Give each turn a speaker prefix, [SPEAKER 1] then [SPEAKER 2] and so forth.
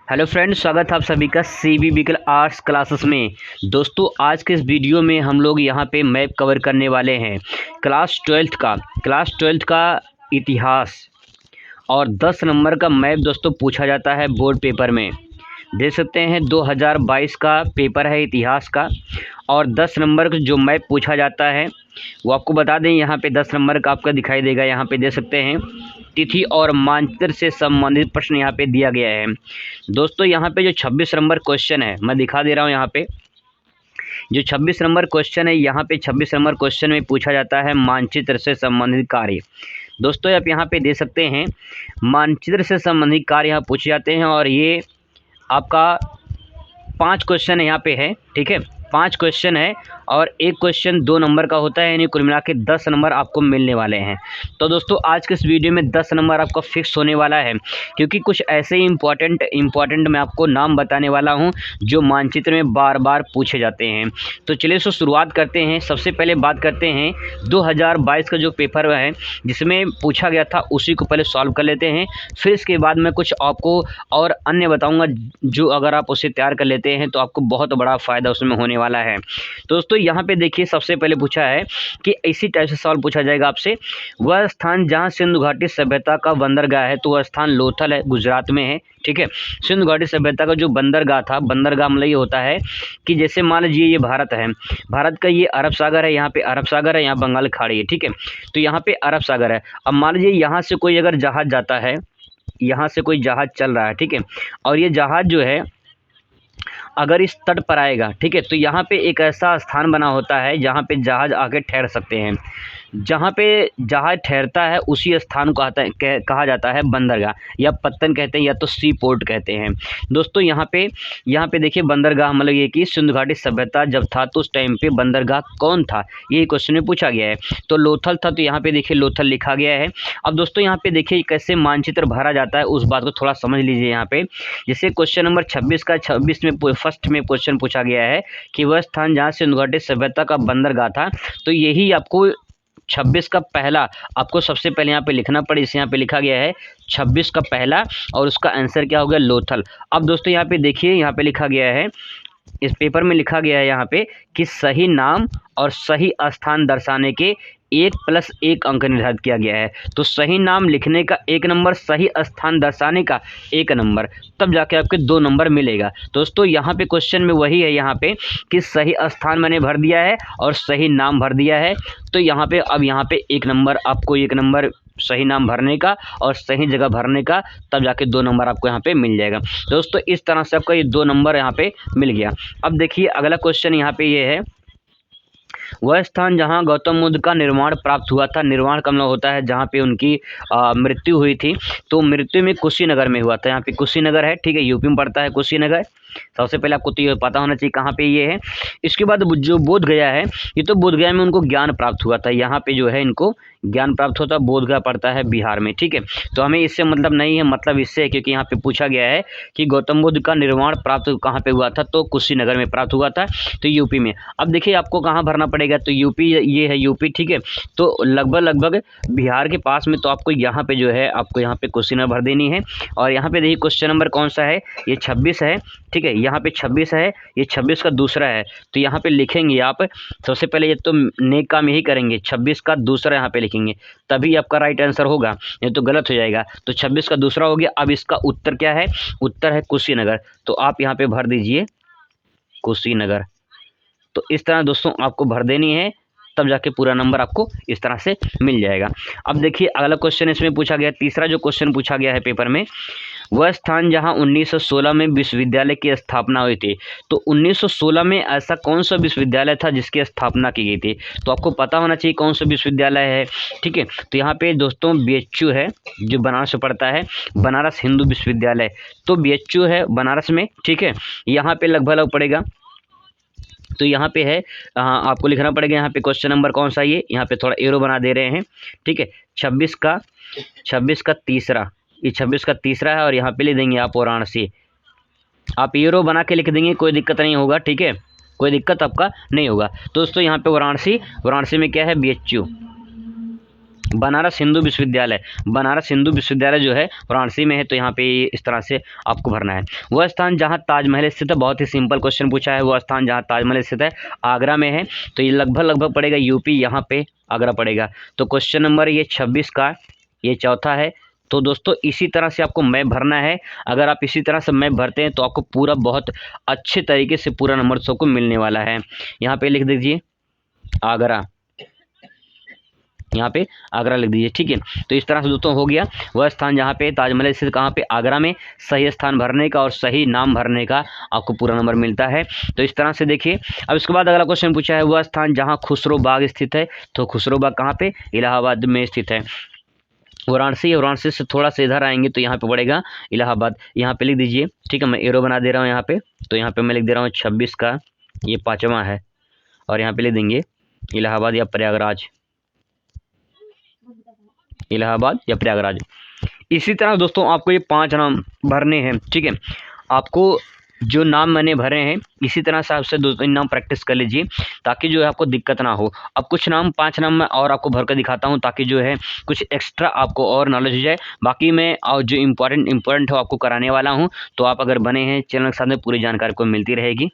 [SPEAKER 1] Hello friends, स्वागत है आप सभी का सीबी बिकल आर्ट्स क्लासेस में। दोस्तों, आज के इस वीडियो में हम लोग यहाँ पे मैप कवर करने वाले हैं क्लास ट्वेल्थ का इतिहास। और 10 नंबर का मैप दोस्तों पूछा जाता है बोर्ड पेपर में। देख सकते हैं 2022 का पेपर है इतिहास का, और 10 नंबर का जो मैप पूछा जाता है वो आपको बता दें। यहाँ पे 10 नंबर का आपका दिखाई देगा। यहाँ पे देख सकते हैं तिथि और मानचित्र से संबंधित प्रश्न यहाँ पे दिया गया है। दोस्तों, यहाँ पे जो 26 नंबर क्वेश्चन है मैं दिखा दे रहा हूँ। यहाँ पे जो 26 नंबर क्वेश्चन है, यहाँ पे 26 नंबर क्वेश्चन में पूछा जाता है मानचित्र से संबंधित कार्य। दोस्तों, आप यहाँ पे दे सकते हैं मानचित्र से संबंधित कार्य यहाँ पूछे जाते हैं, और ये आपका 5 क्वेश्चन यहाँ पे है। ठीक है, 5 क्वेश्चन है और एक क्वेश्चन 2 नंबर का होता है, यानी कुल मिला के 10 नंबर आपको मिलने वाले हैं। तो दोस्तों, आज के इस वीडियो में 10 नंबर आपका फिक्स होने वाला है, क्योंकि कुछ ऐसे ही इम्पॉर्टेंट मैं आपको नाम बताने वाला हूं जो मानचित्र में बार बार पूछे जाते हैं। तो चलिए सो शुरुआत करते हैं। सबसे पहले बात करते हैं 2022 का जो पेपर है जिसमें पूछा गया था, उसी को पहले सॉल्व कर लेते हैं। फिर इसके बाद मैं कुछ आपको और अन्य बताऊँगा, जो अगर आप उसे तैयार कर लेते हैं तो आपको बहुत बड़ा फ़ायदा उसमें होने वाला है। दोस्तों, यहाँ पे देखिए, सबसे पहले पूछा है कि इसी टाइप से सवाल पूछा जाएगा आपसे, वह स्थान जहाँ सिंधु घाटी सभ्यता का बंदरगाह है, तो वह स्थान लोथल है, गुजरात में है। ठीक है, सिंधु घाटी सभ्यता का जो बंदरगाह था, बंदरगाह मतलब ये होता है कि जैसे मान लीजिए ये भारत है, भारत का ये अरब सागर है, यहाँ पे अरब सागर है, यहाँ बंगाल खाड़ी है। ठीक है, तो यहाँ पे अरब सागर है। अब मान लीजिए यहाँ से कोई अगर जहाज जाता है, यहाँ से कोई जहाज चल रहा है, ठीक है, और ये जहाज जो है अगर इस तट पर आएगा, ठीक है, तो यहाँ पे एक ऐसा स्थान बना होता है जहाँ पे जहाज आके ठहर सकते हैं। जहाँ पे जहाज ठहरता है उसी स्थान को कहा जाता है बंदरगाह, या पत्तन कहते हैं, या तो सी पोर्ट कहते हैं। दोस्तों, यहाँ पे देखिए बंदरगाह मतलब ये कि सिंधु घाटी सभ्यता जब था तो उस टाइम पे बंदरगाह कौन था, ये क्वेश्चन में पूछा गया है। तो लोथल था, तो यहाँ पे देखिए लोथल लिखा गया है। अब दोस्तों, यहाँ पे देखिए कैसे मानचित्र भरा जाता है, उस बात को थोड़ा समझ लीजिए। यहाँ पे जैसे क्वेश्चन नंबर 26 में फर्स्ट में क्वेश्चन पूछा गया है कि वह स्थान जहाँ सिंधु घाटी सभ्यता का बंदरगाह था, तो यही आपको 26 का पहला आपको सबसे पहले यहाँ पे लिखना पड़े। इसे यहाँ पे लिखा गया है 26 का पहला, और उसका आंसर क्या हो गया, लोथल। अब दोस्तों, यहाँ पे देखिए, यहाँ पे लिखा गया है, इस पेपर में लिखा गया है यहाँ पे कि सही नाम और सही स्थान दर्शाने के 1+1 अंक निर्धारित किया गया है। तो सही नाम लिखने का 1 नंबर, सही स्थान दर्शाने का 1 नंबर, तब जाके आपके 2 नंबर मिलेगा। दोस्तों, यहाँ पे क्वेश्चन में वही है, यहाँ पे कि सही स्थान मैंने भर दिया है और सही नाम भर दिया है। तो यहाँ पे अब यहाँ पे 1 नंबर, आपको 1 नंबर सही नाम भरने का और सही जगह भरने का, तब जाके 2 नंबर आपको यहाँ पे मिल जाएगा। दोस्तों, इस तरह से आपका ये 2 नंबर यहाँ पे मिल गया। अब देखिए अगला क्वेश्चन यहाँ पे ये है, वह स्थान जहां गौतम बुद्ध का निर्वाण प्राप्त हुआ था। निर्वाण का मतलब होता है जहां पे उनकी मृत्यु हुई थी। तो मृत्यु में कुशीनगर में हुआ था। यहाँ पे कुशीनगर है, ठीक है, यूपी में पड़ता है कुशीनगर। सबसे पहले आपको तो ये पता होना चाहिए कहाँ पे ये है। इसके बाद जो बोध गया है, ये तो बोध गया में उनको ज्ञान प्राप्त हुआ था। यहाँ पे जो है इनको ज्ञान प्राप्त होता है, बोध गया पड़ता है बिहार में। ठीक है, तो हमें इससे मतलब नहीं है, मतलब इससे है क्योंकि यहाँ पे पूछा गया है कि गौतम बुद्ध का निर्वाण प्राप्त कहाँ पे हुआ था, तो कुशीनगर में प्राप्त हुआ था, तो यूपी में। अब देखिए आपको कहाँ भरना पड़ेगा, तो यूपी, ये है यूपी। ठीक है, तो लगभग बिहार के पास में, तो आपको यहाँ पे जो है आपको यहाँ पे कुशीनगर भर देनी है। और यहाँ पे देखिए क्वेश्चन नंबर कौन सा है, ये 26 है। ठीक है, यहाँ पे 26 है, ये 26 का दूसरा है। तो यहाँ पे लिखेंगे आप सबसे पहले, ये तो नेक काम यही करेंगे, 26 का दूसरा यहाँ पे लिखेंगे, तभी आपका राइट आंसर होगा, नहीं तो गलत हो जाएगा। तो 26 का दूसरा हो गया। अब इसका उत्तर क्या है, उत्तर है कुशीनगर। तो आप यहाँ पे भर दीजिए कुशीनगर। तो इस तरह दोस्तों आपको भर देनी है, तब जाके पूरा नंबर आपको इस तरह से मिल जाएगा। अब देखिए अगला क्वेश्चन इसमें पूछा गया, तीसरा जो क्वेश्चन पूछा गया है पेपर में, वह स्थान जहां 1916 में विश्वविद्यालय की स्थापना हुई थी। तो 1916 में ऐसा कौन सा विश्वविद्यालय था जिसकी स्थापना की गई थी, तो आपको पता होना चाहिए कौन सा विश्वविद्यालय है। ठीक है, तो यहाँ पे दोस्तों बीएचयू है, जो बनारस में पड़ता है, बनारस हिंदू विश्वविद्यालय। तो बीएचयू है बनारस में। ठीक है, यहाँ पे लगभग पड़ेगा, तो यहाँ पे है, आपको लिखना पड़ेगा यहाँ पे क्वेश्चन नंबर कौन सा, ये यहाँ पे थोड़ा एरो बना दे रहे हैं। ठीक है, 26 का तीसरा, ये 26 का तीसरा है, और यहाँ पे लिख देंगे आप वाराणसी। आप एरो बना के लिख देंगे, कोई दिक्कत नहीं होगा। ठीक है, कोई दिक्कत आपका नहीं होगा। दोस्तों, यहाँ पे वाराणसी में क्या है, बीएचयू। बनारस हिंदू विश्वविद्यालय, बनारस हिंदू विश्वविद्यालय जो है वाराणसी में है, तो यहाँ पे इस तरह से आपको भरना है। वह स्थान जहाँ ताजमहल स्थित है, बहुत ही सिंपल क्वेश्चन पूछा है, वह स्थान जहाँ ताजमहल स्थित है आगरा में है, तो ये लगभग पड़ेगा यूपी, यहाँ पे आगरा पड़ेगा। तो क्वेश्चन नंबर ये 26 का ये चौथा है। तो दोस्तों इसी तरह से आपको मैप भरना है। अगर आप इसी तरह से मैप भरते हैं तो आपको पूरा बहुत अच्छे तरीके से पूरा नंबर सबको मिलने वाला है। यहाँ पे लिख दीजिए आगरा, यहाँ पे आगरा लिख दीजिए, ठीक है। तो इस तरह से दोस्तों हो गया वह स्थान जहाँ पे ताजमहल स्थित, कहाँ पे, आगरा में। सही स्थान भरने का और सही नाम भरने का आपको पूरा नंबर मिलता है। तो इस तरह से देखिए। अब इसके बाद अगला क्वेश्चन पूछा है वह स्थान जहाँ खुसरो बाग स्थित है, तो खुसरो बाग कहाँ पे, इलाहाबाद में स्थित है। वाराणसी, वाराणसी से थोड़ा सा इधर आएंगे तो यहाँ पे पड़ेगा इलाहाबाद, यहाँ पे लिख दीजिए, ठीक है। मैं एरो बना दे रहा हूँ यहाँ पे, तो यहाँ पे मैं लिख दे रहा हूँ 26 का ये 5वां है, और यहाँ पे लिख देंगे इलाहाबाद या प्रयागराज, इलाहाबाद या प्रयागराज। इसी तरह दोस्तों आपको ये 5 नाम भरने हैं, ठीक है। आपको जो नाम मैंने भरे हैं इसी तरह से आपसे 2-3 नाम प्रैक्टिस कर लीजिए, ताकि जो है आपको दिक्कत ना हो। अब कुछ नाम 5 नाम मैं और आपको भर कर दिखाता हूँ, ताकि जो है कुछ एक्स्ट्रा आपको और नॉलेज हो जाए। बाकी मैं और जो इम्पोर्टेंट हो आपको कराने वाला हूँ, तो आप अगर बने हैं चैनल के साथ में पूरी जानकारी को मिलती रहेगी।